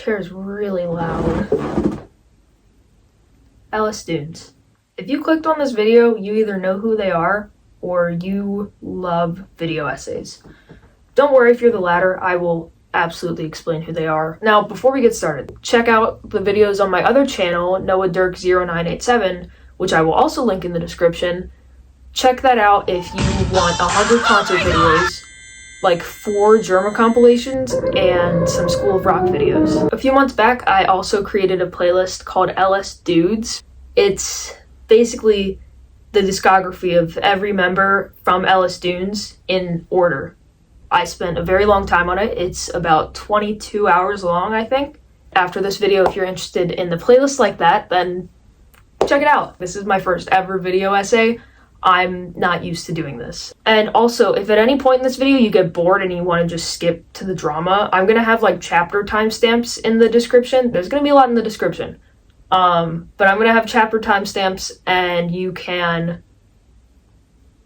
chair is really loud. LS Dunes. If you clicked on this video, you either know who they are or you love video essays. Don't worry if you're the latter, I will absolutely explain who they are. Now, before we get started, check out the videos on my other channel, NoahDirk0987, which I will also link in the description. Check that out if you want 100 concert videos, like 4 German compilations, and some School of Rock videos. A few months back, I also created a playlist called LS Dudes. It's basically the discography of every member from LS Dunes in order. I spent a very long time on it. It's about 22 hours long, I think. After this video, if you're interested in the playlist like that, then check it out. This is my first ever video essay. I'm not used to doing this. And also, if at any point in this video you get bored and you want to just skip to the drama, I'm going to have like chapter timestamps in the description. There's going to be a lot in the description. But I'm going to have chapter timestamps and you can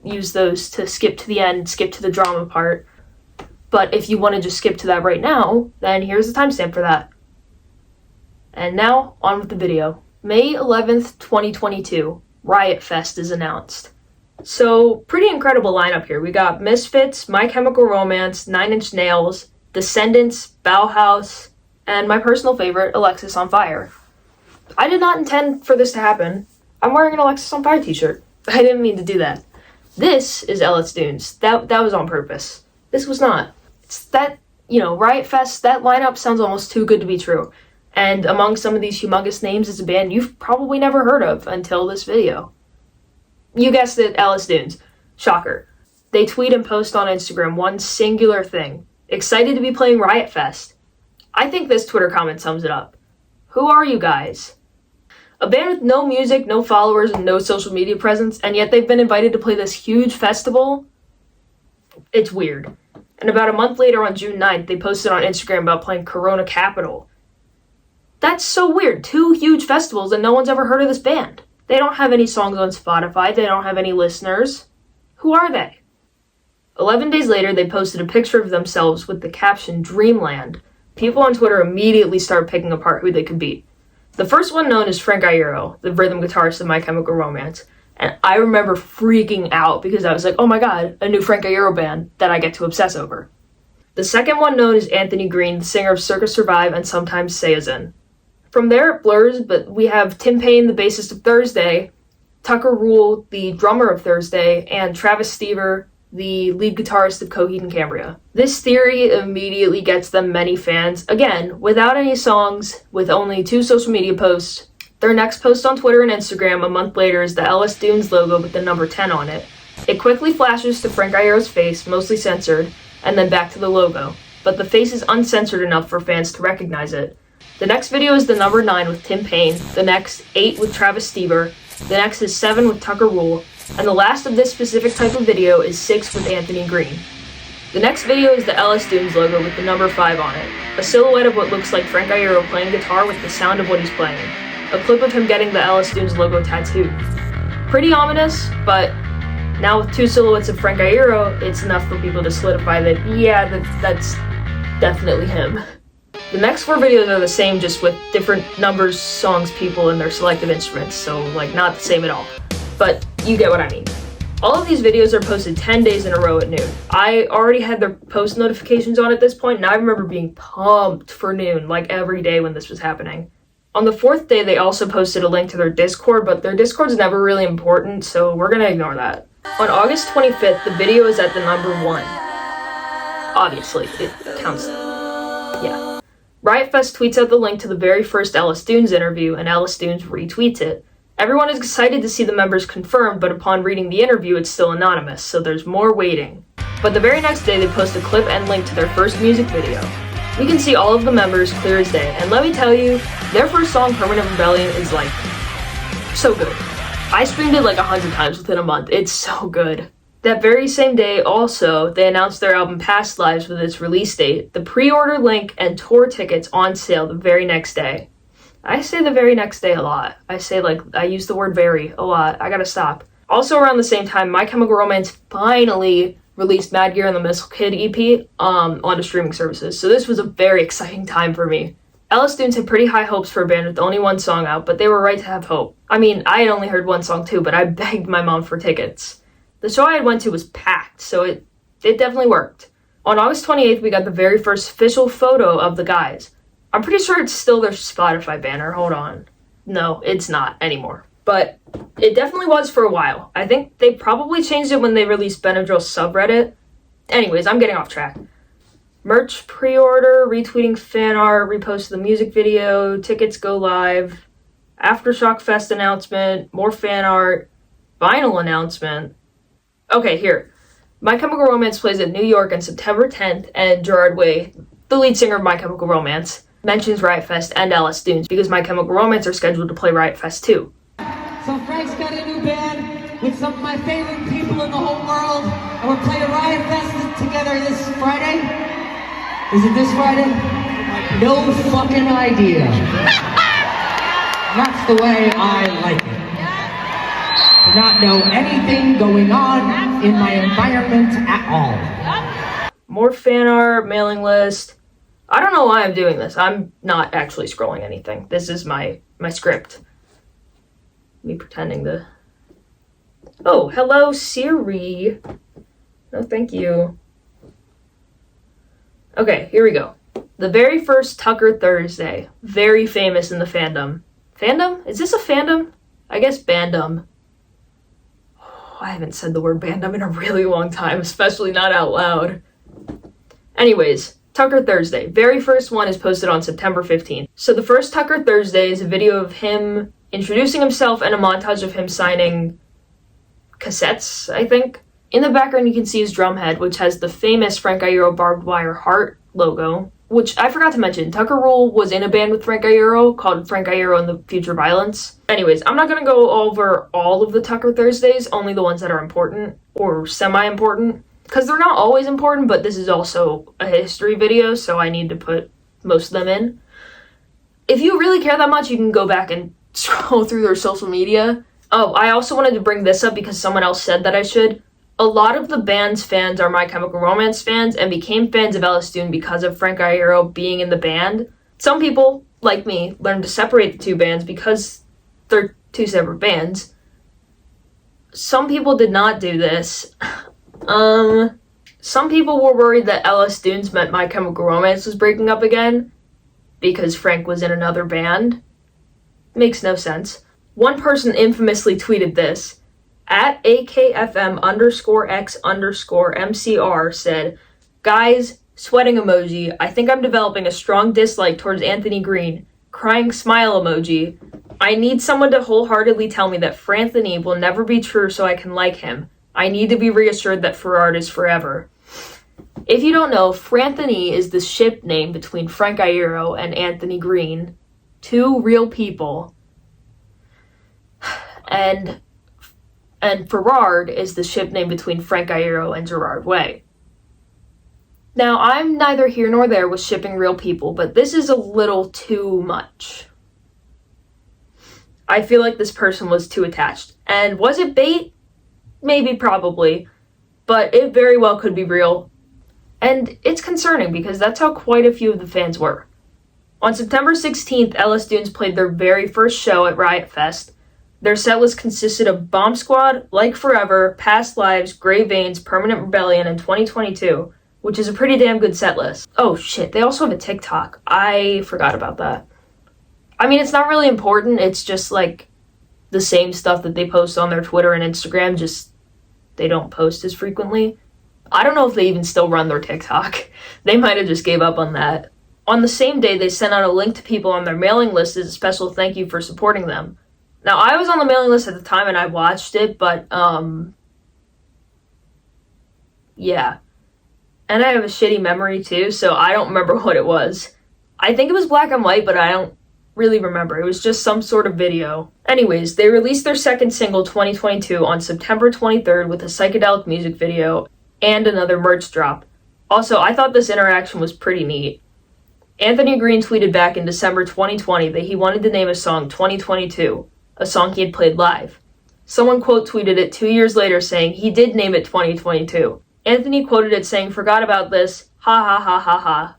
use those to skip to the end, skip to the drama part. But if you want to just skip to that right now, then here's the timestamp for that. And now, on with the video. May 11th, 2022, Riot Fest is announced. So, pretty incredible lineup here. We got Misfits, My Chemical Romance, Nine Inch Nails, Descendants, Bauhaus, and my personal favorite, Alexisonfire. I did not intend for this to happen. I'm wearing an Alexisonfire t-shirt. I didn't mean to do that. This is LS Dunes. That was on purpose. This was not. It's that, Riot Fest, that lineup sounds almost too good to be true. And among some of these humongous names is a band you've probably never heard of until this video. You guessed it, LS Dunes. Shocker. They tweet and post on Instagram one singular thing. Excited to be playing Riot Fest. I think this Twitter comment sums it up. Who are you guys? A band with no music, no followers, and no social media presence, and yet they've been invited to play this huge festival? It's weird. And about a month later on June 9th, they posted on Instagram about playing Corona Capital. That's so weird. 2 huge festivals and no one's ever heard of this band. They don't have any songs on Spotify. They don't have any listeners. Who are they? 11 days later, they posted a picture of themselves with the caption Dreamland. People on Twitter immediately started picking apart who they could be. The first one known is Frank Iero, the rhythm guitarist of My Chemical Romance. And I remember freaking out because I was like, oh my god, a new Frank Iero band that I get to obsess over. The second one known is Anthony Green, the singer of Circus Survive and sometimes Sayazin. From there it blurs, but we have Tim Payne, the bassist of Thursday, Tucker Rule, the drummer of Thursday, and Travis Stever, the lead guitarist of Coheed and Cambria. This theory immediately gets them many fans, again, without any songs, with only 2 social media posts. Their next post on Twitter and Instagram a month later is the LS Dunes logo with the number 10 on it. It quickly flashes to Frank Iero's face, mostly censored, and then back to the logo. But the face is uncensored enough for fans to recognize it. The next video is the number 9 with Tim Payne, the next 8 with Travis Stever, the next is 7 with Tucker Rule, and the last of this specific type of video is 6 with Anthony Green. The next video is the LS Dunes logo with the number 5 on it, a silhouette of what looks like Frank Iero playing guitar with the sound of what he's playing. A clip of him getting the LS Dunes logo tattooed. Pretty ominous, but now with 2 silhouettes of Frank Iero, it's enough for people to solidify that, yeah, that's definitely him. The next 4 videos are the same, just with different numbers, songs, people, and their selected instruments, so, not the same at all. But you get what I mean. All of these videos are posted 10 days in a row at noon. I already had their post notifications on at this point, and I remember being pumped for noon, every day when this was happening. On the 4th day, they also posted a link to their Discord, but their Discord's never really important, so we're gonna ignore that. On August 25th, the video is at the number 1. Obviously, it counts. Yeah. Riot Fest tweets out the link to the very first LS Dunes interview, and LS Dunes retweets it. Everyone is excited to see the members confirmed, but upon reading the interview, it's still anonymous, so there's more waiting. But the very next day, they post a clip and link to their first music video. We can see all of the members clear as day, and let me tell you, their first song, Permanent Rebellion, is so good. I streamed it 100 times within a month. It's so good. That very same day, also, they announced their album Past Lives with its release date, the pre-order link, and tour tickets on sale the very next day. I say the very next day a lot. I say, I use the word very a lot. I gotta stop. Also around the same time, My Chemical Romance finally released Mad Gear and the Missile Kid EP onto streaming services. So this was a very exciting time for me. LS Dunes had pretty high hopes for a band with only one song out, but they were right to have hope. I mean, I had only heard one song too, but I begged my mom for tickets. The show I had went to was packed, so it definitely worked. On August 28th, we got the very first official photo of the guys. I'm pretty sure it's still their Spotify banner. Hold on. No, it's not anymore. But it definitely was for a while. I think they probably changed it when they released Benadryl's subreddit. Anyways, I'm getting off track. Merch pre-order, retweeting fan art, repost the music video, tickets go live, Aftershock Fest announcement, more fan art, vinyl announcement. Okay, here. My Chemical Romance plays at New York on September 10th, and Gerard Way, the lead singer of My Chemical Romance, mentions Riot Fest and LS Dunes because My Chemical Romance are scheduled to play Riot Fest too. So Frank's got a new band with some of my favorite people in the whole world, and we're playing Riot Fest together this Friday. Is it this Friday? No fucking idea. That's the way I like it. To not know anything going on in my environment at all. More fan art, mailing list. I don't know why I'm doing this. I'm not actually scrolling anything. This is my script. Me pretending to... Oh, hello, Siri. No, thank you. Okay, here we go. The very first Tucker Thursday. Very famous in the fandom. Fandom? Is this a fandom? I guess bandom. Oh, I haven't said the word bandom in a really long time, especially not out loud. Anyways, Tucker Thursday. Very first one is posted on September 15th. So the first Tucker Thursday is a video of him introducing himself and a montage of him signing cassettes, I think. In the background, you can see his drum head, which has the famous Frank Iero barbed wire heart logo, which I forgot to mention. Tucker Rule was in a band with Frank Iero called Frank Iero and the Future Violence. Anyways, I'm not going to go over all of the Tucker Thursdays, only the ones that are important or semi-important, because they're not always important, but this is also a history video, so I need to put most of them in. If you really care that much, you can go back and scroll through their social media. Oh, I also wanted to bring this up because someone else said that I should. A lot of the band's fans are My Chemical Romance fans and became fans of LS Dune because of Frank Iero being in the band. Some people, like me, learned to separate the two bands because they're two separate bands. Some people did not do this. Some people were worried that LS Dunes meant My Chemical Romance was breaking up again because Frank was in another band. Makes no sense. One person infamously tweeted this. At AKFM_X_MCR said, "Guys, sweating emoji. I think I'm developing a strong dislike towards Anthony Green. Crying smile emoji. I need someone to wholeheartedly tell me that Franthony will never be true so I can like him. I need to be reassured that Ferrard is forever." If you don't know, Franthony is the ship name between Frank Iero and Anthony Green. Two real people. And Ferrard is the ship name between Frank Iero and Gerard Way. Now, I'm neither here nor there with shipping real people, but this is a little too much. I feel like this person was too attached. And was it bait? Maybe, probably. But it very well could be real. And it's concerning because that's how quite a few of the fans were. On September 16th, LS Dunes played their very first show at Riot Fest. Their set list consisted of Bomb Squad, Like Forever, Past Lives, Grey Veins, Permanent Rebellion, and 2022, which is a pretty damn good set list. Oh shit, they also have a TikTok. I forgot about that. I mean, it's not really important, it's just like the same stuff that they post on their Twitter and Instagram, just they don't post as frequently. I don't know if they even still run their TikTok. They might have just gave up on that. On the same day, they sent out a link to people on their mailing list as a special thank you for supporting them. Now, I was on the mailing list at the time and I watched it, but, yeah. And I have a shitty memory too, so I don't remember what it was. I think it was black and white, but I don't really remember. It was just some sort of video. Anyways, they released their second single, 2022, on September 23rd with a psychedelic music video and another merch drop. Also, I thought this interaction was pretty neat. Anthony Green tweeted back in December 2020 that he wanted to name a song 2022. A song he had played live. Someone quote tweeted it 2 years later saying he did name it 2022. Anthony quoted it saying, "Forgot about this, ha ha ha ha ha."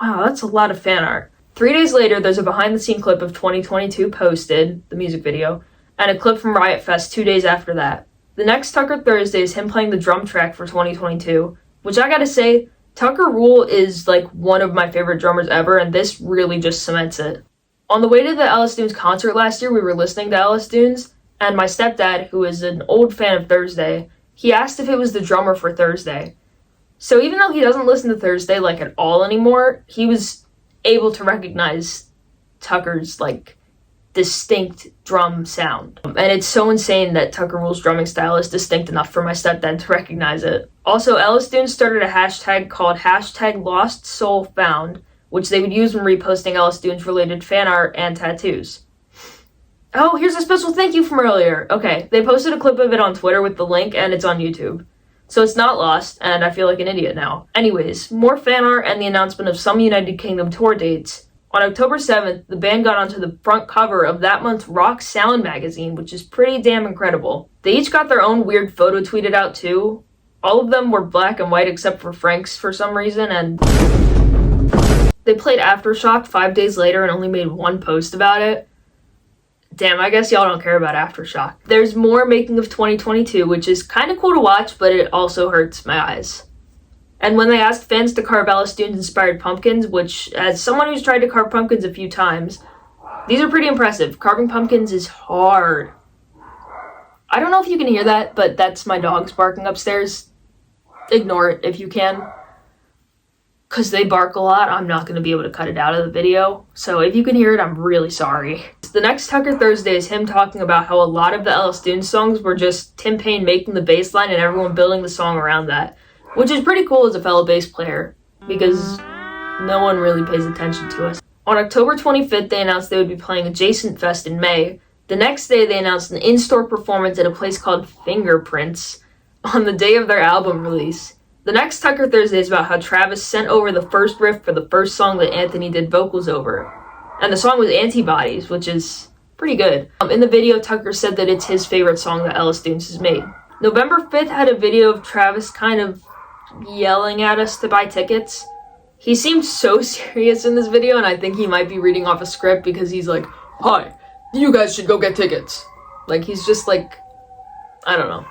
Wow, that's a lot of fan art. 3 days later, there's a behind-the-scene clip of 2022 posted, the music video, and a clip from Riot Fest 2 days after that. The next Tucker Thursday is him playing the drum track for 2022, which I gotta say, Tucker Rule is like one of my favorite drummers ever, and this really just cements it. On the way to the Alice Dunes concert last year, we were listening to Alice Dunes, and my stepdad, who is an old fan of Thursday, he asked if it was the drummer for Thursday. So even though he doesn't listen to Thursday like at all anymore, he was able to recognize Tucker's like distinct drum sound. And it's so insane that Tucker Rule's drumming style is distinct enough for my stepdad to recognize it. Also, Alice Dunes started a hashtag called #LostSoulFound, which they would use when reposting Alice Dunes related fan art and tattoos. Oh, here's a special thank you from earlier. Okay, they posted a clip of it on Twitter with the link, and it's on YouTube. So it's not lost, and I feel like an idiot now. Anyways, more fan art and the announcement of some United Kingdom tour dates. On October 7th, the band got onto the front cover of that month's Rock Sound magazine, which is pretty damn incredible. They each got their own weird photo tweeted out too. All of them were black and white except for Frank's for some reason, and they played Aftershock 5 days later and only made one post about it. Damn, I guess y'all don't care about Aftershock. There's more making of 2022, which is kind of cool to watch, but it also hurts my eyes. And when they asked fans to carve Alice Dunes inspired pumpkins, which, as someone who's tried to carve pumpkins a few times, these are pretty impressive. Carving pumpkins is hard. I don't know if you can hear that, but that's my dogs barking upstairs. Ignore it if you can. Because they bark a lot, I'm not going to be able to cut it out of the video. So if you can hear it, I'm really sorry. The next Tucker Thursday is him talking about how a lot of the Alice Dunes songs were just Tim Payne making the bass line and everyone building the song around that. Which is pretty cool as a fellow bass player, because no one really pays attention to us. On October 25th, they announced they would be playing Adjacent Fest in May. The next day, they announced an in-store performance at a place called Fingerprints on the day of their album release. The next Tucker Thursday is about how Travis sent over the first riff for the first song that Anthony did vocals over. And the song was Antibodies, which is pretty good. In the video, Tucker said that it's his favorite song that Alice Dunes has made. November 5th had a video of Travis kind of yelling at us to buy tickets. He seemed so serious in this video, and I think he might be reading off a script because he's like, "Hi, you guys should go get tickets." Like, he's just like, I don't know.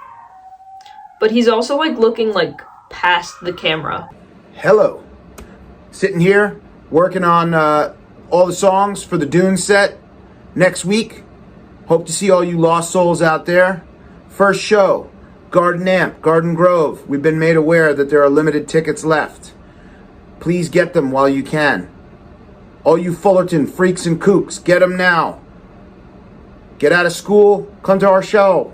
But he's also like looking like past the camera. Hello. Sitting here, working on all the songs for the Dune set next week. Hope to see all you lost souls out there. First show, Garden Amp, Garden Grove. We've been made aware that there are limited tickets left. Please get them while you can. All you Fullerton freaks and kooks, get them now. Get out of school, come to our show.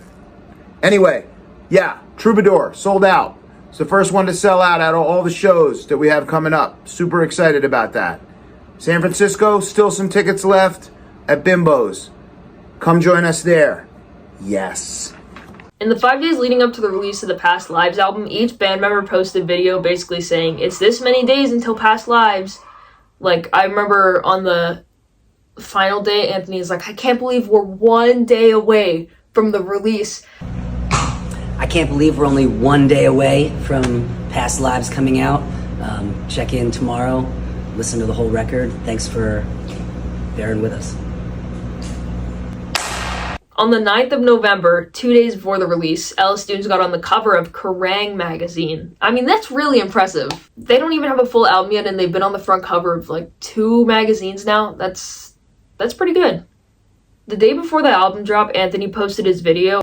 Anyway, yeah, Troubadour, sold out. It's the first one to sell out of all the shows that we have coming up. Super excited about that. San Francisco, still some tickets left at Bimbo's. Come join us there. Yes. In the 5 days leading up to the release of the Past Lives album, each band member posted a video basically saying, "It's this many days until Past Lives." Like, I remember on the final day, Anthony's like, "I can't believe we're 1 day away from the release." I can't believe we're only 1 day away from Past Lives coming out. Check in tomorrow, listen to the whole record. Thanks for bearing with us. On the 9th of November, 2 days before the release, Alice Dunes got on the cover of Kerrang! Magazine. I mean, that's really impressive. They don't even have a full album yet, and they've been on the front cover of like 2 magazines now. That's pretty good. The day before the album drop, Anthony posted his video,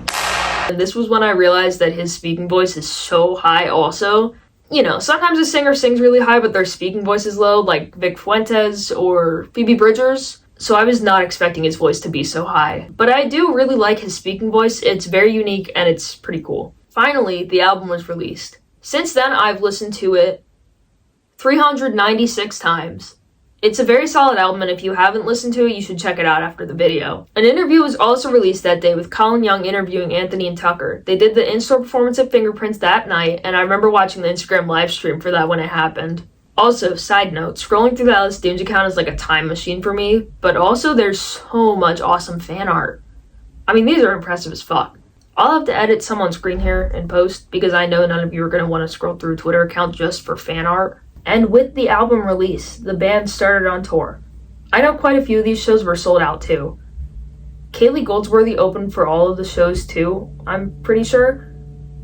and this was when I realized that his speaking voice is so high also. You know, sometimes a singer sings really high, but their speaking voice is low, like Vic Fuentes or Phoebe Bridgers. So I was not expecting his voice to be so high. But I do really like his speaking voice. It's very unique and it's pretty cool. Finally, the album was released. Since then, I've listened to it 396 times. It's a very solid album, and if you haven't listened to it, you should check it out after the video. An interview was also released that day with Colin Young interviewing Anthony and Tucker. They did the in-store performance at Fingerprints that night, and I remember watching the Instagram live stream for that when it happened. Also, side note, scrolling through the Alice Dunes account is like a time machine for me, but also there's so much awesome fan art. I mean, these are impressive as fuck. I'll have to edit some on screen here and post, because I know none of you are going to want to scroll through a Twitter account just for fan art. And with the album release, the band started on tour. I know quite a few of these shows were sold out too. Kaylee Goldsworthy opened for all of the shows too, I'm pretty sure.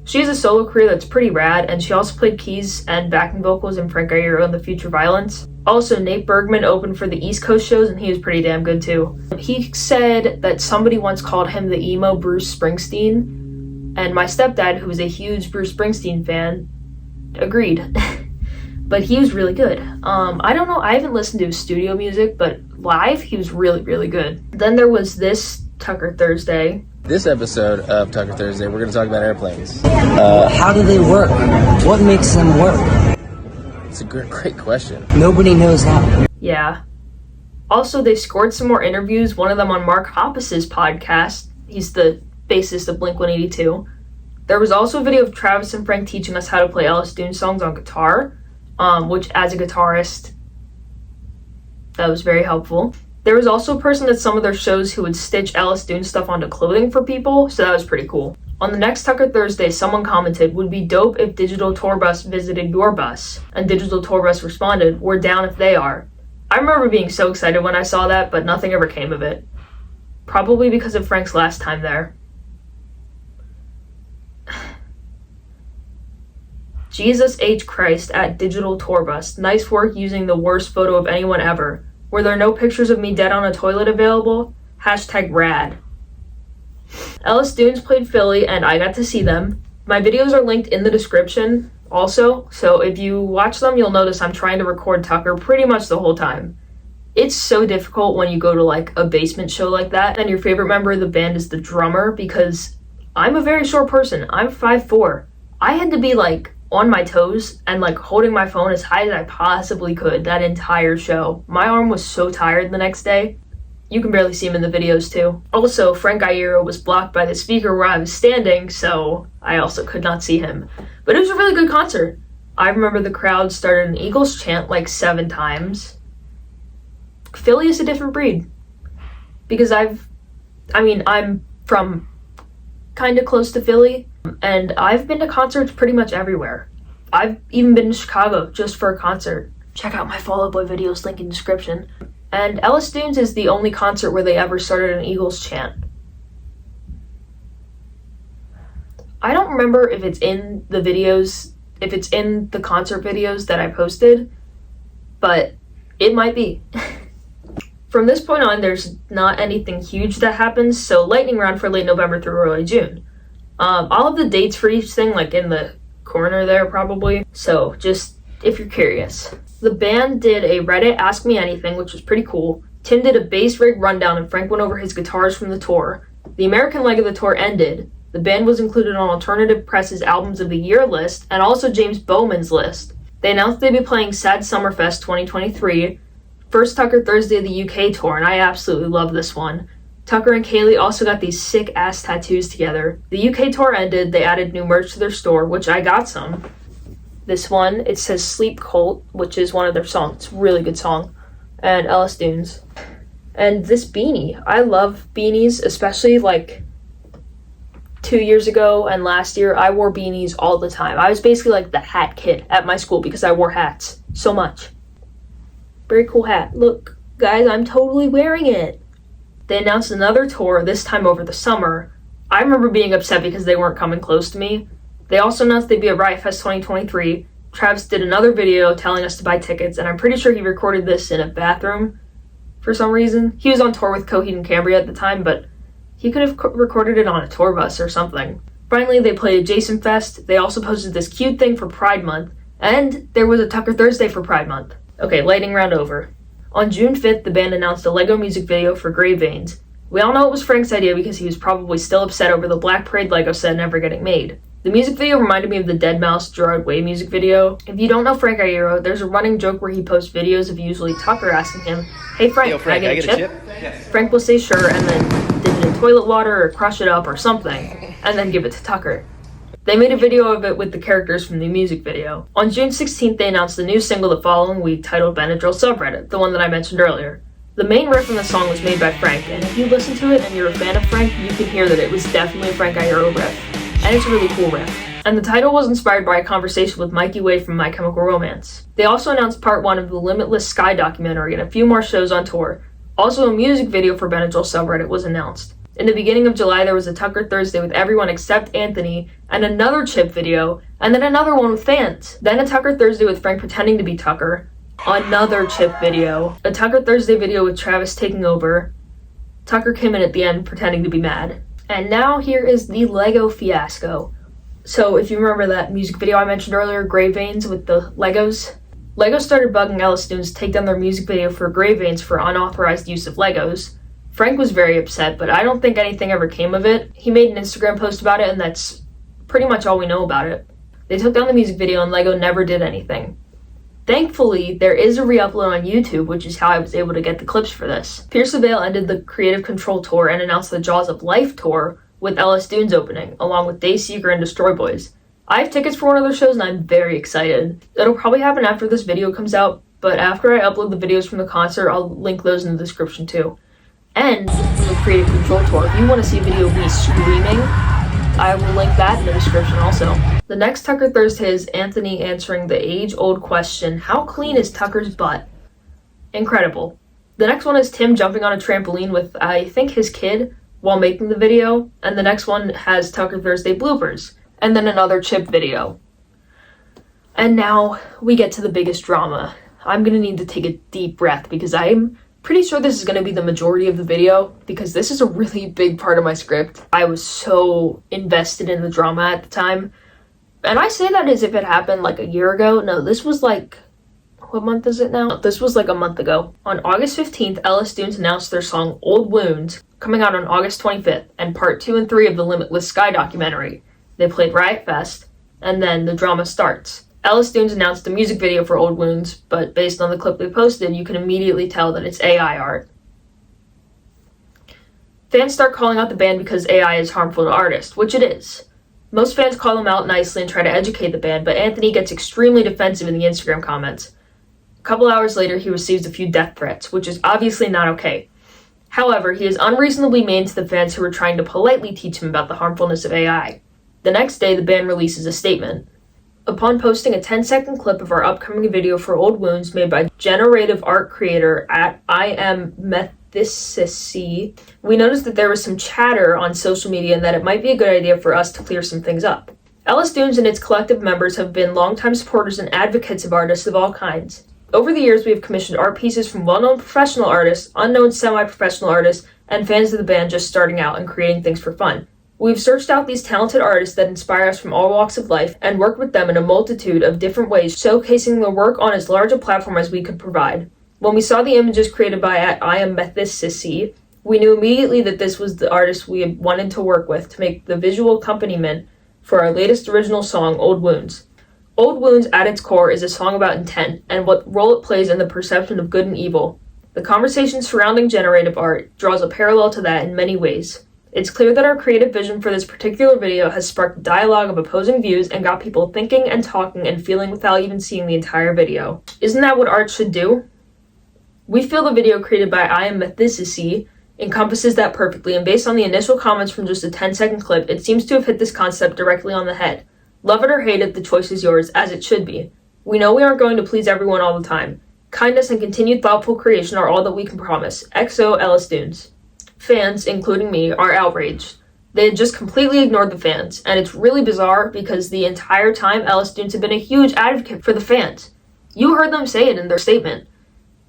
She has a solo career that's pretty rad, and she also played keys and backing vocals in Frank Iero and the Future Violence. Also, Nate Bergman opened for the East Coast shows, and he was pretty damn good too. He said that somebody once called him the emo Bruce Springsteen, and my stepdad, who was a huge Bruce Springsteen fan, agreed. But he was really good. I don't know, I haven't listened to his studio music, but live, he was really, really good. Then there was this Tucker Thursday. This episode of Tucker Thursday, we're going to talk about airplanes. How do they work? What makes them work? It's a great question. Nobody knows how. Yeah. Also, they scored some more interviews, one of them on Mark Hoppus's podcast. He's the bassist of Blink-182. There was also a video of Travis and Frank teaching us how to play Ellis Dune songs on guitar, which, as a guitarist, that was very helpful. There was also a person at some of their shows who would stitch Ellis Dune stuff onto clothing for people, so that was pretty cool. On the next Tucker Thursday, someone commented, "Would be dope if Digital Tour Bus visited your bus." And Digital Tour Bus responded, "We're down if they are." I remember being so excited when I saw that, but nothing ever came of it. Probably because of Frank's last time there. Jesus H. Christ at Digital Tour Bus. Nice work using the worst photo of anyone ever. Were there no pictures of me dead on a toilet available? #rad. Ellis Dunes played Philly, and I got to see them. My videos are linked in the description also, so if you watch them, you'll notice I'm trying to record Tucker pretty much the whole time. It's so difficult when you go to like a basement show like that, and your favorite member of the band is the drummer, because I'm a very short person. I'm 5'4". I had to be like on my toes and like holding my phone as high as I possibly could that entire show. My arm was so tired the next day. You can barely see him in the videos too. Also, Frank Iero was blocked by the speaker where I was standing, so I also could not see him. But it was a really good concert. I remember the crowd started an Eagles chant like 7 times. Philly is a different breed. Because I'm from kind of close to Philly, and I've been to concerts pretty much everywhere. I've even been to Chicago just for a concert. Check out my Fall Out Boy videos, link in description. And Ellis Dunes is the only concert where they ever started an Eagles chant. I don't remember if it's in the videos, if it's in the concert videos that I posted, but it might be. From this point on, there's not anything huge that happens, so lightning round for late November through early June. I'll have the dates for each thing like in the corner there probably, so just if you're curious. The band did a Reddit Ask Me Anything, which was pretty cool. Tim did a bass rig rundown and Frank went over his guitars from the tour. The American leg of the tour ended. The band was included on Alternative Press's Albums of the Year list and also James Bowman's list. They announced they'd be playing Sad Summerfest 2023, first Tucker Thursday of the UK tour, and I absolutely love this one. Tucker and Kaylee also got these sick ass tattoos together. The UK tour ended, they added new merch to their store, which I got some. This one, it says Sleep Cult, which is one of their songs. It's a really good song. And Ellis Dunes. And this beanie. I love beanies, especially like 2 years ago and last year. I wore beanies all the time. I was basically like the hat kid at my school because I wore hats so much. Very cool hat. Look, guys, I'm totally wearing it. They announced another tour, this time over the summer. I remember being upset because they weren't coming close to me. They also announced they'd be at Riot Fest 2023. Travis did another video telling us to buy tickets, and I'm pretty sure he recorded this in a bathroom for some reason. He was on tour with Coheed and Cambria at the time, but he could have recorded it on a tour bus or something. Finally, they played Jason Fest. They also posted this cute thing for Pride Month, and there was a Tucker Thursday for Pride Month. Okay, lightning round over. On June 5th, the band announced a Lego music video for Grey Veins. We all know it was Frank's idea because he was probably still upset over the Black Parade Lego set never getting made. The music video reminded me of the Deadmau5 Gerard Way music video. If you don't know Frank Iero, there's a running joke where he posts videos of usually Tucker asking him, "Hey Frank, Yo, can I get a chip?" Yes. Frank will say sure and then dip it in toilet water or crush it up or something, and then give it to Tucker. They made a video of it with the characters from the music video. On June 16th, they announced the new single the following week titled Benadryl Subreddit, the one that I mentioned earlier. The main riff on the song was made by Frank, and if you listen to it and you're a fan of Frank, you can hear that it was definitely a Frank Iero riff. And it's a really cool riff. And the title was inspired by a conversation with Mikey Way from My Chemical Romance. They also announced part 1 of the Limitless Sky documentary and a few more shows on tour. Also, a music video for Ben and Joel subreddit was announced. In the beginning of July, there was a Tucker Thursday with everyone except Anthony, and another Chip video, and then another one with fans. Then a Tucker Thursday with Frank pretending to be Tucker, another Chip video, a Tucker Thursday video with Travis taking over. Tucker came in at the end pretending to be mad. And now here is the Lego fiasco. So if you remember that music video I mentioned earlier, Gray Veins with the Legos, Lego started bugging Alice Dunes to take down their music video for Gray Veins for unauthorized use of Legos. Frank was very upset, but I don't think anything ever came of it. He made an Instagram post about it, and that's pretty much all we know about it. They took down the music video and Lego never did anything. Thankfully, there is a re-upload on YouTube, which is how I was able to get the clips for this. Pierce the Veil ended the Creative Control Tour and announced the Jaws of Life Tour with Alice Dunes opening, along with Dayseeker and Destroy Boys. I have tickets for one of their shows and I'm very excited. It'll probably happen after this video comes out, but after I upload the videos from the concert, I'll link those in the description too. And from the Creative Control Tour, if you want to see a video of me screaming, I will link that in the description also. The next Tucker Thursday is Anthony answering the age-old question, how clean is Tucker's butt? Incredible. The next one is Tim jumping on a trampoline with, I think, his kid while making the video, and the next one has Tucker Thursday bloopers, and then another Chip video. And now we get to the biggest drama. I'm gonna need to take a deep breath because I'm pretty sure this is going to be the majority of the video because this is a really big part of my script. I was so invested in the drama at the time. And I say that as if it happened like a year ago. No, this was like, what month is it now? This was like a month ago. On August 15th, Alice Dunes announced their song Old Wounds, coming out on August 25th, and part 2 and 3 of the Limitless Sky documentary. They played Riot Fest, and then the drama starts. Alice Dunes announced a music video for Old Wounds, but based on the clip they posted, you can immediately tell that it's AI art. Fans start calling out the band because AI is harmful to artists, which it is. Most fans call them out nicely and try to educate the band, but Anthony gets extremely defensive in the Instagram comments. A couple hours later, he receives a few death threats, which is obviously not okay. However, he is unreasonably mean to the fans who are trying to politely teach him about the harmfulness of AI. The next day, the band releases a statement. Upon posting a 10-second clip of our upcoming video for Old Wounds made by generative art creator at iMethicity, we noticed that there was some chatter on social media and that it might be a good idea for us to clear some things up. Alice Dunes and its collective members have been longtime supporters and advocates of artists of all kinds. Over the years, we have commissioned art pieces from well-known professional artists, unknown semi-professional artists, and fans of the band just starting out and creating things for fun. We've searched out these talented artists that inspire us from all walks of life and worked with them in a multitude of different ways, showcasing their work on as large a platform as we could provide. When we saw the images created by at iMethicity, we knew immediately that this was the artist we had wanted to work with to make the visual accompaniment for our latest original song, Old Wounds. Old Wounds, at its core, is a song about intent and what role it plays in the perception of good and evil. The conversation surrounding generative art draws a parallel to that in many ways. It's clear that our creative vision for this particular video has sparked a dialogue of opposing views and got people thinking and talking and feeling without even seeing the entire video. Isn't that what art should do? We feel the video created by iMethicity encompasses that perfectly, and based on the initial comments from just a 10-second clip, it seems to have hit this concept directly on the head. Love it or hate it, the choice is yours, as it should be. We know we aren't going to please everyone all the time. Kindness and continued thoughtful creation are all that we can promise. XO Alice Dunes. Fans, including me, are outraged. They had just completely ignored the fans, and it's really bizarre because the entire time Alice Dunes have been a huge advocate for the fans. You heard them say it in their statement.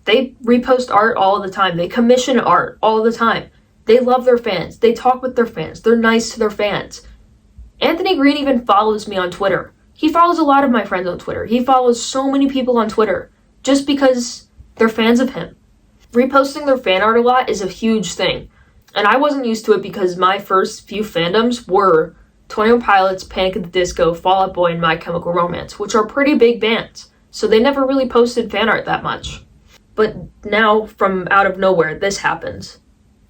They repost art all the time. They commission art all the time. They love their fans. They talk with their fans. They're nice to their fans. Anthony Green even follows me on Twitter. He follows a lot of my friends on Twitter. He follows so many people on Twitter just because they're fans of him. Reposting their fan art a lot is a huge thing. And I wasn't used to it because my first few fandoms were 21 Pilots, Panic at the Disco, Fall Out Boy, and My Chemical Romance, which are pretty big bands. So they never really posted fan art that much. But now, from out of nowhere, this happens.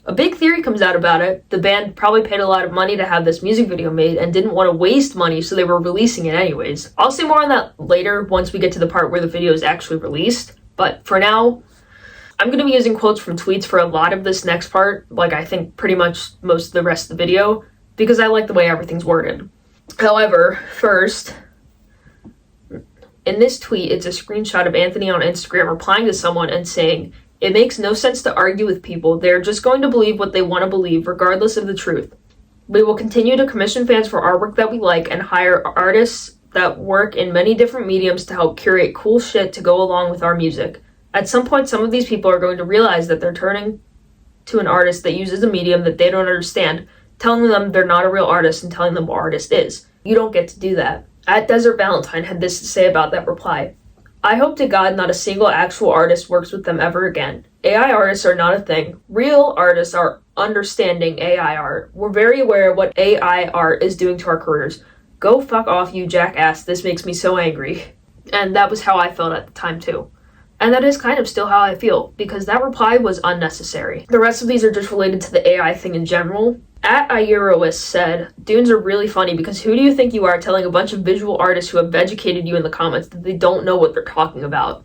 A big theory comes out about it. The band probably paid a lot of money to have this music video made and didn't want to waste money, so they were releasing it anyways. I'll say more on that later once we get to the part where the video is actually released. But for now, I'm going to be using quotes from tweets for a lot of this next part, like I think pretty much most of the rest of the video, because I like the way everything's worded. However, first, in this tweet, it's a screenshot of Anthony on Instagram replying to someone and saying, "It makes no sense to argue with people. They're just going to believe what they want to believe, regardless of the truth. We will continue to commission fans for artwork that we like and hire artists that work in many different mediums to help curate cool shit to go along with our music. At some point, some of these people are going to realize that they're turning to an artist that uses a medium that they don't understand, telling them they're not a real artist and telling them what artist is. You don't get to do that." At Desert Valentine had this to say about that reply. "I hope to God not a single actual artist works with them ever again. AI artists are not a thing. Real artists are understanding AI art. We're very aware of what AI art is doing to our careers. Go fuck off, you jackass. This makes me so angry." And that was how I felt at the time too. And that is kind of still how I feel, because that reply was unnecessary. The rest of these are just related to the AI thing in general. At iDKHOW said, "Dunes are really funny because who do you think you are telling a bunch of visual artists who have educated you in the comments that they don't know what they're talking about?"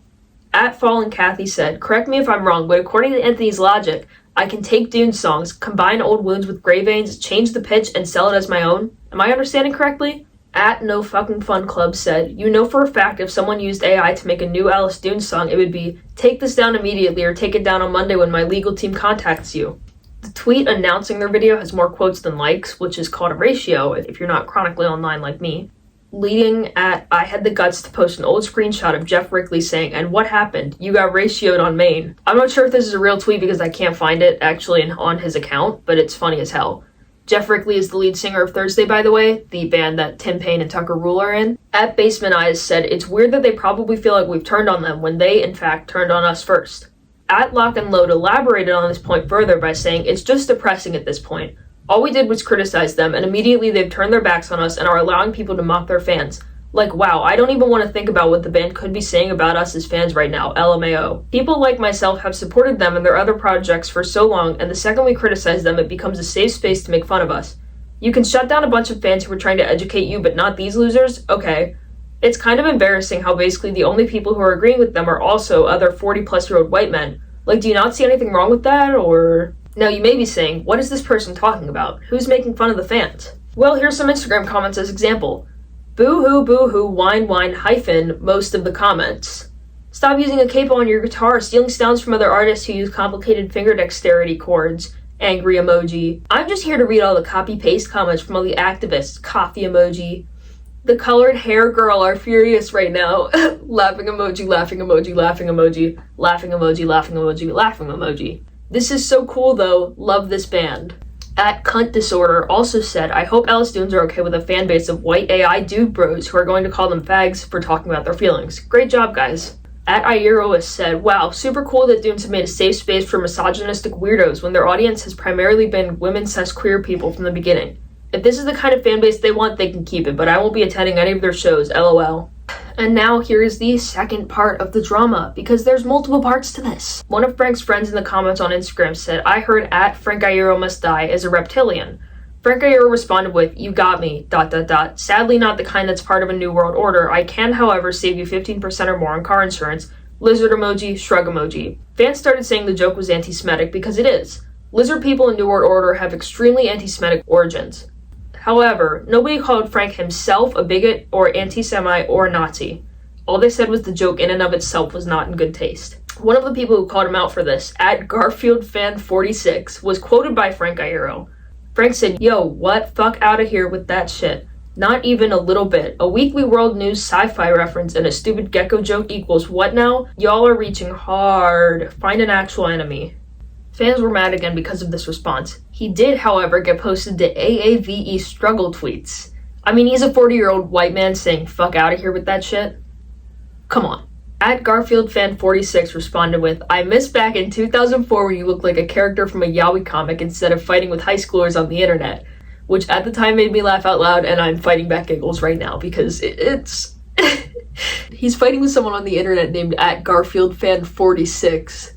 At Fallen Kathy said, "Correct me if I'm wrong, but according to Anthony's logic, I can take Dune songs, combine old wounds with Grey Veins, change the pitch, and sell it as my own. Am I understanding correctly?" At No Fucking Fun Club said, "You know for a fact if someone used AI to make a new Alice Dune song, it would be, 'Take this down immediately' or 'Take it down on Monday when my legal team contacts you.'" The tweet announcing their video has more quotes than likes, which is called a ratio if you're not chronically online like me. Leading at, "I had the guts to post an old screenshot of Jeff Rickley saying, 'And what happened? You got ratioed on Maine.'" I'm not sure if this is a real tweet because I can't find it actually on his account, but it's funny as hell. Jeff Rickley is the lead singer of Thursday, by the way, the band that Tim Payne and Tucker Rule are in. At Basement Eyes said, "It's weird that they probably feel like we've turned on them when they, in fact, turned on us first." At Lock and Load elaborated on this point further by saying, "It's just depressing at this point. All we did was criticize them, and immediately they've turned their backs on us and are allowing people to mock their fans. Like, wow, I don't even want to think about what the band could be saying about us as fans right now, LMAO. People like myself have supported them and their other projects for so long, and the second we criticize them, it becomes a safe space to make fun of us. You can shut down a bunch of fans who are trying to educate you, but not these losers? Okay. It's kind of embarrassing how basically the only people who are agreeing with them are also other 40-plus-year-old white men. Like, do you not see anything wrong with that, or..." Now you may be saying, what is this person talking about? Who's making fun of the fans? Well, here's some Instagram comments as example. Boo-hoo, whine, hyphen, most of the comments. Stop using a capo on your guitar, stealing sounds from other artists who use complicated finger dexterity chords. Angry emoji. I'm just here to read all the copy-paste comments from all the activists. Coffee emoji. The colored hair girl are furious right now. Laughing emoji, laughing emoji, laughing emoji, laughing emoji, laughing emoji, laughing emoji. This is so cool though. Love this band. At Cunt Disorder also said, "I hope Alice Dunes are okay with a fan base of white AI dude bros who are going to call them fags for talking about their feelings. Great job, guys." At iDKHOW said, "Wow, super cool that Dunes have made a safe space for misogynistic weirdos when their audience has primarily been women/queer people from the beginning. If this is the kind of fan base they want, they can keep it, but I won't be attending any of their shows, LOL." And now here is the second part of the drama, because there's multiple parts to this. One of Frank's friends in the comments on Instagram said, "I heard at Frank Iero must die is a reptilian." Frank Iero responded with, "You got me, ... Sadly not the kind that's part of a New World Order. I can, however, save you 15% or more on car insurance. Lizard emoji, shrug emoji." Fans started saying the joke was anti-Semitic because it is. Lizard people in New World Order have extremely anti-Semitic origins. However, nobody called Frank himself a bigot or anti-Semite or Nazi. All they said was the joke in and of itself was not in good taste. One of the people who called him out for this, at GarfieldFan46, was quoted by Frank Iero. Frank said, "Yo, what? Fuck out of here with that shit. Not even a little bit. A Weekly World News sci-fi reference and a stupid gecko joke equals what now? Y'all are reaching hard. Find an actual enemy." Fans were mad again because of this response. He did, however, get posted to AAVE struggle tweets. I mean, he's a 40-year-old white man saying fuck out of here with that shit. Come on. At GarfieldFan46 responded with, "I miss back in 2004 when you looked like a character from a yaoi comic instead of fighting with high schoolers on the internet," which at the time made me laugh out loud, and I'm fighting back giggles right now because it's... He's fighting with someone on the internet named at GarfieldFan46.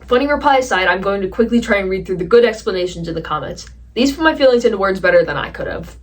Funny reply aside, I'm going to quickly try and read through the good explanations in the comments. These put my feelings into words better than I could have.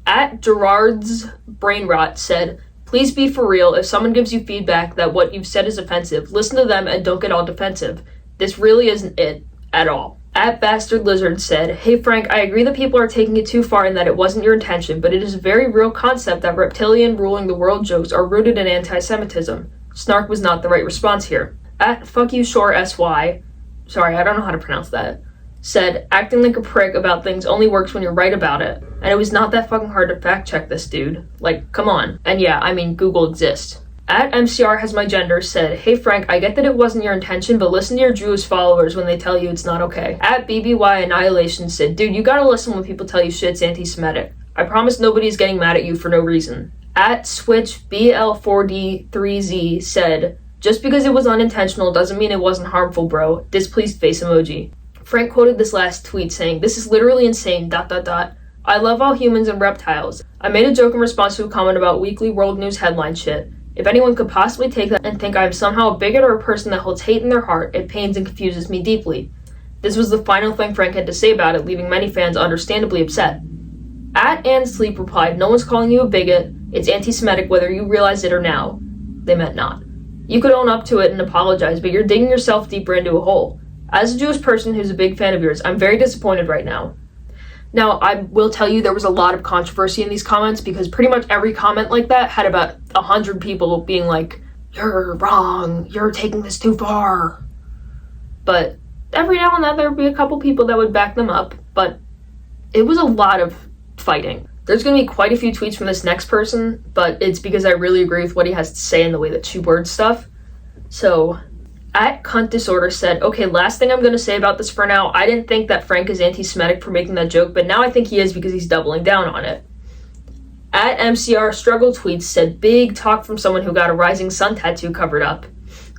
At Gerard's Brainrot said, "Please be for real. If someone gives you feedback that what you've said is offensive, listen to them and don't get all defensive. This really isn't it at all." At Bastard Lizard said, "Hey Frank, I agree that people are taking it too far and that it wasn't your intention, but it is a very real concept that reptilian ruling the world jokes are rooted in anti-Semitism. Snark was not the right response here." At Fuck You Shore SY, sorry, I don't know how to pronounce that, said, "Acting like a prick about things only works when you're right about it. And it was not that fucking hard to fact check this dude. Like, come on." And yeah, I mean, Google exists. At MCR Has My Gender said, "Hey Frank, I get that it wasn't your intention, but listen to your Jewish followers when they tell you it's not okay." At BBY Annihilation said, "Dude, you gotta listen when people tell you shit's anti-Semitic. I promise nobody's getting mad at you for no reason." At Switch BL4D3Z said, "Just because it was unintentional doesn't mean it wasn't harmful, bro. Displeased face emoji." Frank quoted this last tweet saying, "This is literally insane, ... I love all humans and reptiles. I made a joke in response to a comment about weekly world news headline shit. If anyone could possibly take that and think I'm somehow a bigot or a person that holds hate in their heart, it pains and confuses me deeply." This was the final thing Frank had to say about it, leaving many fans understandably upset. At Ann Sleep replied, "No one's calling you a bigot. It's anti-Semitic whether you realize it or now." They meant not. "You could own up to it and apologize, but you're digging yourself deeper into a hole. As a Jewish person who's a big fan of yours, I'm very disappointed right now." Now, I will tell you there was a lot of controversy in these comments because pretty much every comment like that had about 100 people being like, "You're wrong, you're taking this too far." But every now and then there would be a couple people that would back them up, but it was a lot of fighting. There's going to be quite a few tweets from this next person, but it's because I really agree with what he has to say and the way that she words stuff. So, at Cunt Disorder said, "Okay, last thing I'm going to say about this for now. I didn't think that Frank is anti-Semitic for making that joke, but now I think he is because he's doubling down on it." At MCR Struggle Tweets said, "Big talk from someone who got a rising sun tattoo covered up,"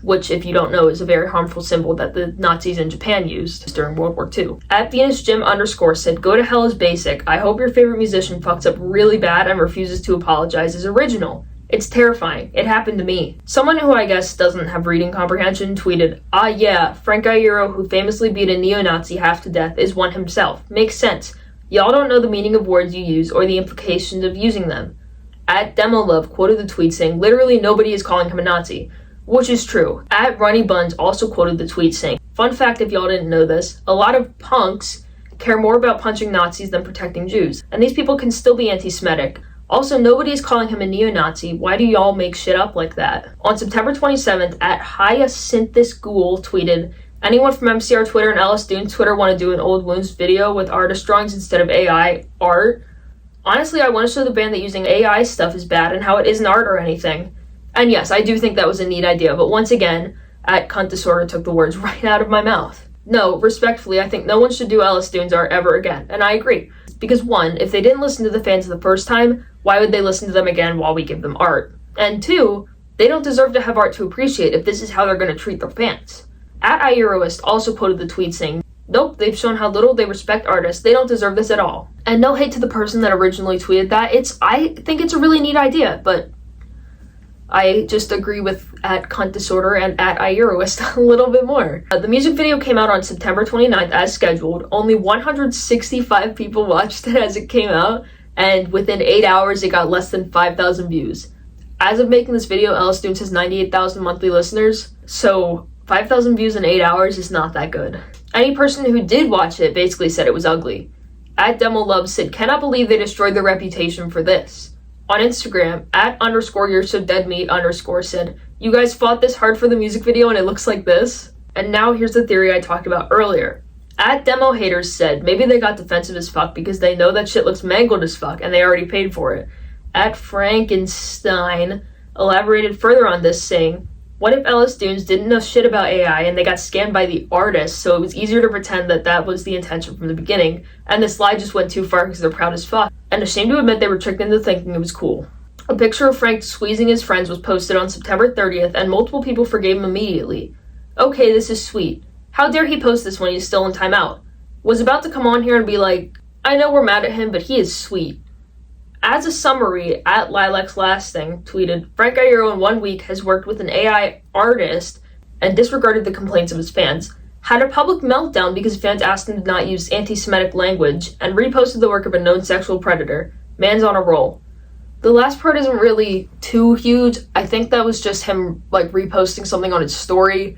which, if you don't know, is a very harmful symbol that the Nazis in Japan used during World War II. At Venus Jim _ said, "Go to hell is basic. I hope your favorite musician fucks up really bad and refuses to apologize is original. It's terrifying. It happened to me." Someone who I guess doesn't have reading comprehension tweeted, "Ah yeah, Frank Iero, who famously beat a neo-Nazi half to death, is one himself. Makes sense. Y'all don't know the meaning of words you use or the implications of using them." At Demolove quoted the tweet saying, "Literally nobody is calling him a Nazi," which is true. At Runny Buns also quoted the tweet saying, "Fun fact if y'all didn't know this, a lot of punks care more about punching Nazis than protecting Jews, and these people can still be anti-Semitic. Also, nobody is calling him a neo-Nazi. Why do y'all make shit up like that?" On September 27th, at Hyacinthus Ghoul tweeted, "Anyone from MCR Twitter and Ellis Dunes Twitter want to do an old wounds video with artist drawings instead of AI art? Honestly, I want to show the band that using AI stuff is bad and how it isn't art or anything." And yes, I do think that was a neat idea, but once again, at Cunt Disorder took the words right out of my mouth. No, respectfully, I think no one should do Ellis Dunes art ever again, and I agree. Because one, if they didn't listen to the fans the first time, why would they listen to them again while we give them art? And two, they don't deserve to have art to appreciate if this is how they're going to treat their fans. At Ieroist also quoted the tweet saying, "Nope, they've shown how little they respect artists. They don't deserve this at all." And no hate to the person that originally tweeted that. I think it's a really neat idea, but I just agree with at Cunt Disorder and at Ieroist a little bit more. The music video came out on September 29th as scheduled. Only 165 people watched it as it came out, and within 8 hours it got less than 5,000 views. As of making this video, Ellis Dunes has 98,000 monthly listeners, so 5,000 views in 8 hours is not that good. Any person who did watch it basically said it was ugly. At Demolove said, "Cannot believe they destroyed their reputation for this." On Instagram, at _you're so dead meat _ said, "You guys fought this hard for the music video and it looks like this?" And now here's the theory I talked about earlier. At Demo Haters said, "Maybe they got defensive as fuck because they know that shit looks mangled as fuck and they already paid for it." At Frankenstein elaborated further on this saying, "What if Ellis Dunes didn't know shit about AI and they got scammed by the artist, so it was easier to pretend that that was the intention from the beginning, and the slide just went too far because they're proud as fuck, and ashamed to admit they were tricked into thinking it was cool." A picture of Frank squeezing his friends was posted on September 30th, and multiple people forgave him immediately. Okay, this is sweet. How dare he post this when he's still in timeout? Was about to come on here and be like, I know we're mad at him, but he is sweet. As a summary, at Lilac's Last Thing tweeted, "Frank Iero in 1 week has worked with an AI artist and disregarded the complaints of his fans, had a public meltdown because fans asked him to not use anti-Semitic language, and reposted the work of a known sexual predator. Man's on a roll." The last part isn't really too huge. I think that was just him like reposting something on his story.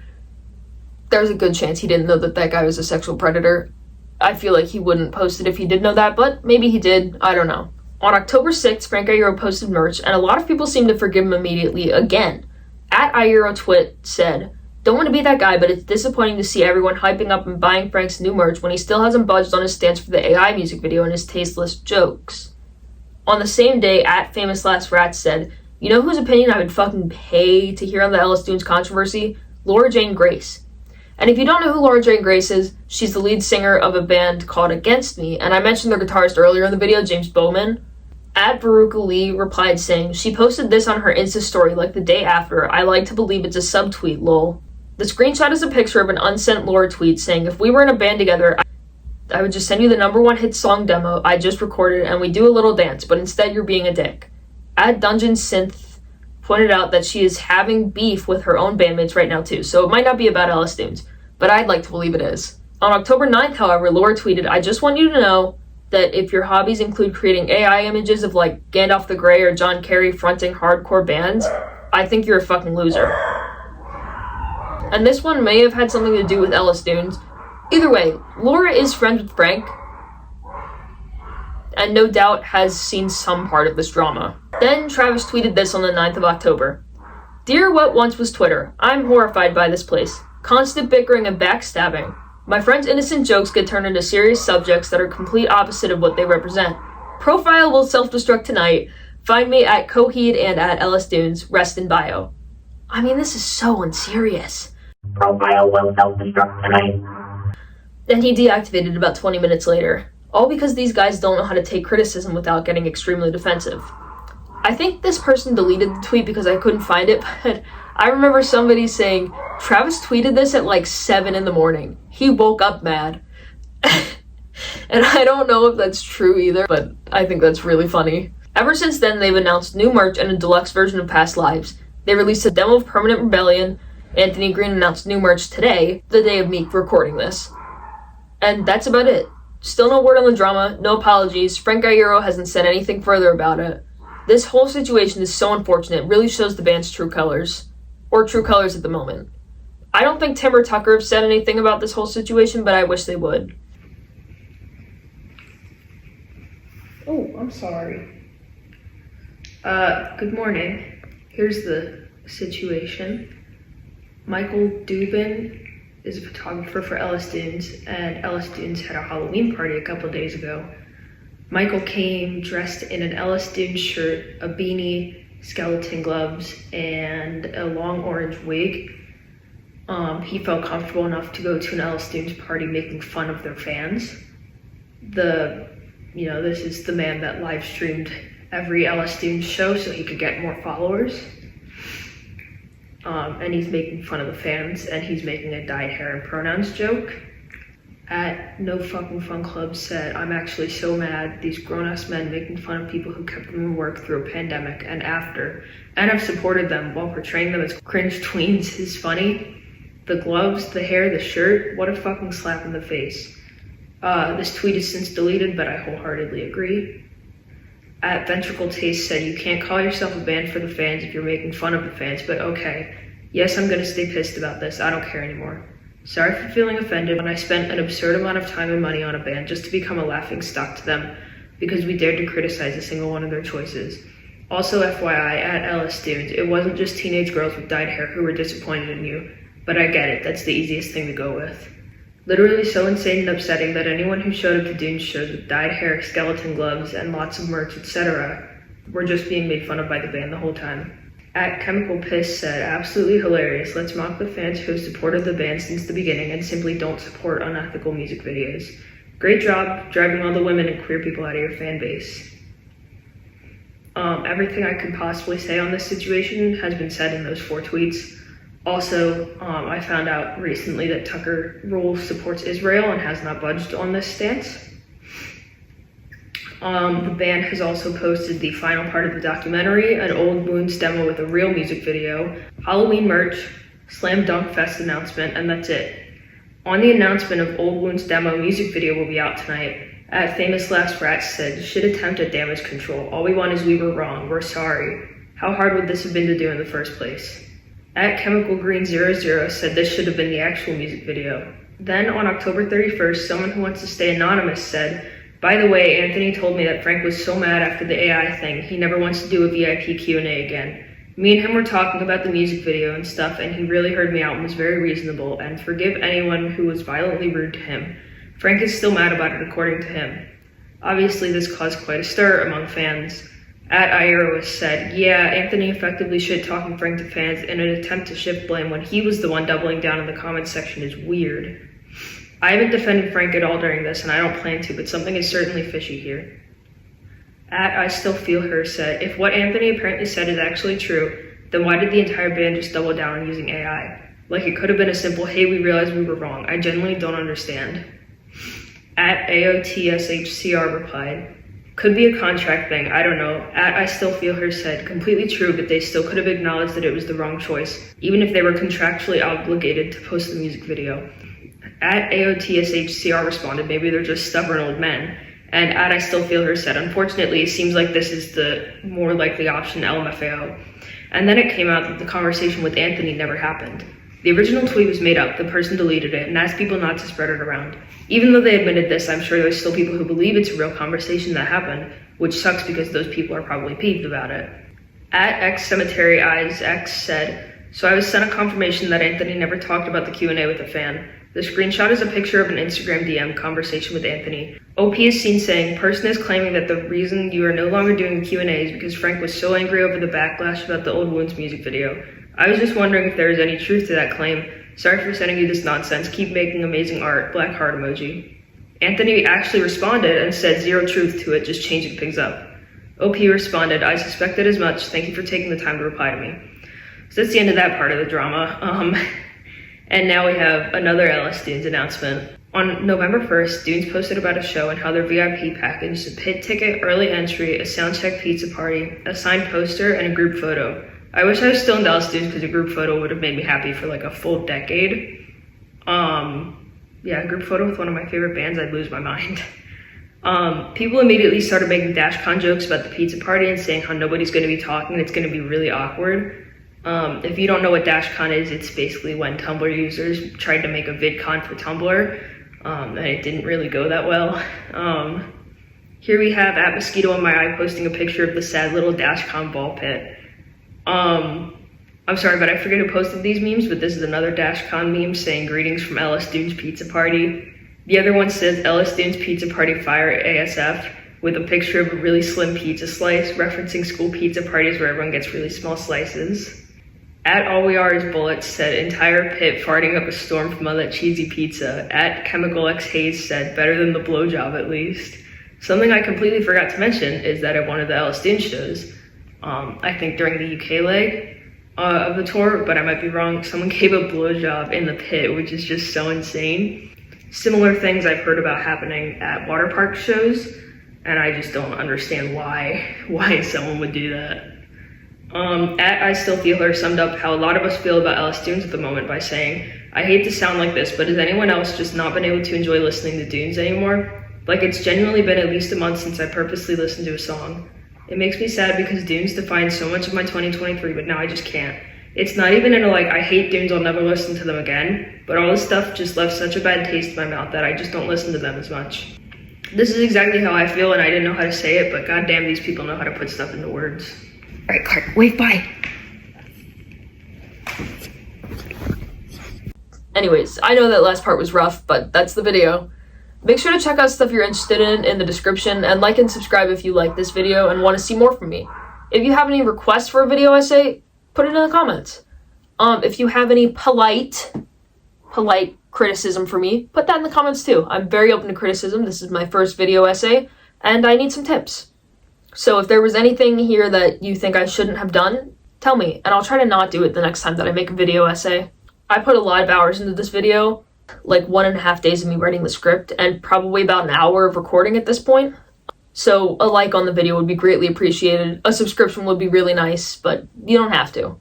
there's a good chance he didn't know that that guy was a sexual predator. I feel like he wouldn't post it if he did know that, but maybe he did. I don't know. On October 6th, Frank iDKHOW posted merch, and a lot of people seem to forgive him immediately again. At iDKHOW said, "Don't want to be that guy, but it's disappointing to see everyone hyping up and buying Frank's new merch when he still hasn't budged on his stance for the AI music video and his tasteless jokes." On the same day, at Famous Last Rats said, "You know whose opinion I would fucking pay to hear on the Ellis Dunes controversy? Laura Jane Grace." And if you don't know who Laura Jane Grace is, she's the lead singer of a band called Against Me, and I mentioned their guitarist earlier in the video, James Bowman. At Veruca Lee replied saying, "She posted this on her Insta story like the day after. I like to believe it's a subtweet, lol." The screenshot is a picture of an unsent Laura tweet saying, "If we were in a band together, I would just send you the #1 hit song demo I just recorded and we do a little dance, but instead you're being a dick." At Dungeon Synth pointed out that she is having beef with her own bandmates right now too, so it might not be about Ellis Dunes, but I'd like to believe it is. On October 9th, however, Laura tweeted, "I just want you to know that if your hobbies include creating AI images of like Gandalf the Grey or John Kerry fronting hardcore bands, I think you're a fucking loser." And this one may have had something to do with Ellis Dunes. Either way, Laura is friends with Frank, and no doubt has seen some part of this drama. Then Travis tweeted this on the 9th of October. "Dear what once was Twitter, I'm horrified by this place. Constant bickering and backstabbing. My friends' innocent jokes get turned into serious subjects that are complete opposite of what they represent. Profile will self-destruct tonight. Find me at Coheed and at Ellis Dunes. Rest in bio." I mean, this is so unserious. Profile will self-destruct tonight. Then he deactivated about 20 minutes later. All because these guys don't know how to take criticism without getting extremely defensive. I think this person deleted the tweet because I couldn't find it, but I remember somebody saying, "Travis tweeted this at like 7 in the morning. He woke up mad." And I don't know if that's true either, but I think that's really funny. Ever since then, they've announced new merch and a deluxe version of Past Lives. They released a demo of Permanent Rebellion. Anthony Green announced new merch today, the day of me recording this. And that's about it. Still no word on the drama, no apologies. Frank iDKHOW hasn't said anything further about it. This whole situation is so unfortunate, it really shows the band's true colors. Or true colors at the moment. I don't think Tim or Tucker have said anything about this whole situation, but I wish they would. Oh, I'm sorry. Good morning. Here's the situation. Michael Dubin is a photographer for Ellis Dunes, and Ellis Dunes had a Halloween party a couple days ago. Michael came dressed in an Ellis Dunes shirt, a beanie, skeleton gloves, and a long orange wig. He felt comfortable enough to go to an Ellis Dunes party making fun of their fans. This is the man that live streamed every Ellis Dunes show so he could get more followers. And he's making fun of the fans, and he's making a dyed hair and pronouns joke. At No Fucking Fun Club said, "I'm actually so mad, these grown-ass men making fun of people who kept them in work through a pandemic and after, and I've supported them while portraying them as cringe tweens is funny. The gloves, the hair, the shirt, what a fucking slap in the face." This tweet is since deleted, but I wholeheartedly agree. At Ventricle Taste said, "You can't call yourself a band for the fans if you're making fun of the fans, but okay. Yes, I'm gonna stay pissed about this. I don't care anymore. Sorry for feeling offended when I spent an absurd amount of time and money on a band just to become a laughing stock to them because we dared to criticize a single one of their choices. Also, FYI, at Ellis Dunes, it wasn't just teenage girls with dyed hair who were disappointed in you, but I get it, that's the easiest thing to go with. Literally so insane and upsetting that anyone who showed up to Dunes shows with dyed hair, skeleton gloves, and lots of merch, etc. were just being made fun of by the band the whole time." At Chemical Piss said, "Absolutely hilarious. Let's mock the fans who have supported the band since the beginning and simply don't support unethical music videos. Great job driving all the women and queer people out of your fan base." Everything I could possibly say on this situation has been said in those 4 tweets. Also, I found out recently that Tucker Rule supports Israel and has not budged on this stance. The band has also posted the final part of the documentary, an Old Wounds demo with a real music video, Halloween merch, Slam Dunk Fest announcement, and that's it. On the announcement of Old Wounds demo, music video will be out tonight. At Famous Last Rats said, "Should attempt at damage control. All we want is we were wrong. We're sorry. How hard would this have been to do in the first place?" At Chemical Green 00 said this should have been the actual music video. Then on October 31st, someone who wants to stay anonymous said, "By the way, Anthony told me that Frank was so mad after the AI thing, he never wants to do a VIP Q&A again. Me and him were talking about the music video and stuff, and he really heard me out and was very reasonable, and forgive anyone who was violently rude to him. Frank is still mad about it according to him." Obviously, this caused quite a stir among fans. At iDKHOW said, "Yeah, Anthony effectively shit-talking Frank to fans in an attempt to shift blame when he was the one doubling down in the comments section is weird. I haven't defended Frank at all during this, and I don't plan to, but something is certainly fishy here." At I Still Feel Her said, "If what Anthony apparently said is actually true, then why did the entire band just double down on using AI? Like it could have been a simple, hey, we realized we were wrong. I genuinely don't understand." At AOTSHCR replied, "Could be a contract thing, I don't know." At I Still Feel Her said, "Completely true, but they still could have acknowledged that it was the wrong choice, even if they were contractually obligated to post the music video." At AOTSHCR responded, "Maybe they're just stubborn old men." And at I Still Feel Her said, "Unfortunately, it seems like this is the more likely option, LMFAO." And then it came out that the conversation with Anthony never happened. The original tweet was made up, the person deleted it, and asked people not to spread it around. Even though they admitted this, I'm sure there's still people who believe it's a real conversation that happened, which sucks because those people are probably peeved about it. At X Cemetery Eyes X said, "So I was sent a confirmation that Anthony never talked about the Q&A with a fan. The screenshot is a picture of an Instagram DM conversation with Anthony. OP is seen saying, person is claiming that the reason you are no longer doing the Q&A is because Frank was so angry over the backlash about the Old Wounds music video. I was just wondering if there is any truth to that claim. Sorry for sending you this nonsense. Keep making amazing art. Black heart emoji." Anthony actually responded and said zero truth to it, just changing things up. OP responded, "I suspected as much. Thank you for taking the time to reply to me." So that's the end of that part of the drama. And now we have another LS Dunes announcement. On November 1st, Dunes posted about a show and how their VIP package, a pit ticket, early entry, a soundcheck pizza party, a signed poster, and a group photo. I wish I was still in Dallas Dunes because a group photo would have made me happy for like a full decade. Yeah, a group photo with one of my favorite bands, I'd lose my mind. People immediately started making DashCon jokes about the pizza party and saying how nobody's going to be talking and it's going to be really awkward. If you don't know what DashCon is, it's basically when Tumblr users tried to make a VidCon for Tumblr, and it didn't really go that well. Here we have at Mosquito on My Eye posting a picture of the sad little DashCon ball pit. I'm sorry, but I forget who posted these memes, but this is another DashCon meme saying greetings from LS Dunes Pizza Party. The other one says LS Dunes Pizza Party Fire ASF with a picture of a really slim pizza slice, referencing school pizza parties where everyone gets really small slices. At All We Are Is Bullets said entire pit farting up a storm from all that cheesy pizza. At Chemical X Hayes said better than the blowjob at least. Something I completely forgot to mention is that at one of the LS Dunes shows, I think during the UK leg of the tour, but I might be wrong, someone gave a blowjob in the pit, which is just so insane. Similar things I've heard about happening at water park shows, and I just don't understand why someone would do that. At I Still Feel Her summed up how a lot of us feel about LS Dunes at the moment by saying, "I hate to sound like this, but has anyone else just not been able to enjoy listening to Dunes anymore? Like it's genuinely been at least a month since I purposely listened to a song. It makes me sad because Dunes defined so much of my 2023, but now I just can't. It's not even in a like, I hate Dunes, I'll never listen to them again, but all this stuff just left such a bad taste in my mouth that I just don't listen to them as much." This is exactly how I feel, and I didn't know how to say it, but goddamn, these people know how to put stuff into words. All right, Clark, wave bye. Anyways, I know that last part was rough, but that's the video. Make sure to check out stuff you're interested in the description, and like and subscribe if you like this video and want to see more from me. If you have any requests for a video essay, put it in the comments. If you have any polite criticism for me, put that in the comments too. I'm very open to criticism. This is my first video essay, and I need some tips. So if there was anything here that you think I shouldn't have done, tell me, and I'll try to not do it the next time that I make a video essay. I put a lot of hours into this video, like 1.5 days of me writing the script, and probably about an hour of recording at this point. So a like on the video would be greatly appreciated. A subscription would be really nice, but you don't have to.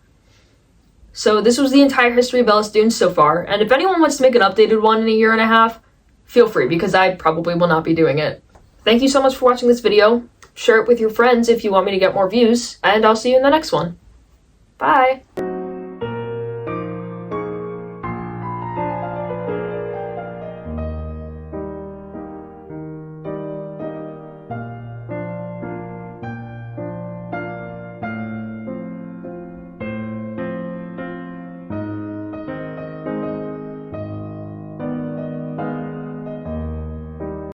So this was the entire history of LS Dunes so far, and if anyone wants to make an updated one in 1.5 years, feel free, because I probably will not be doing it. Thank you so much for watching this video. Share it with your friends if you want me to get more views, and I'll see you in the next one. Bye!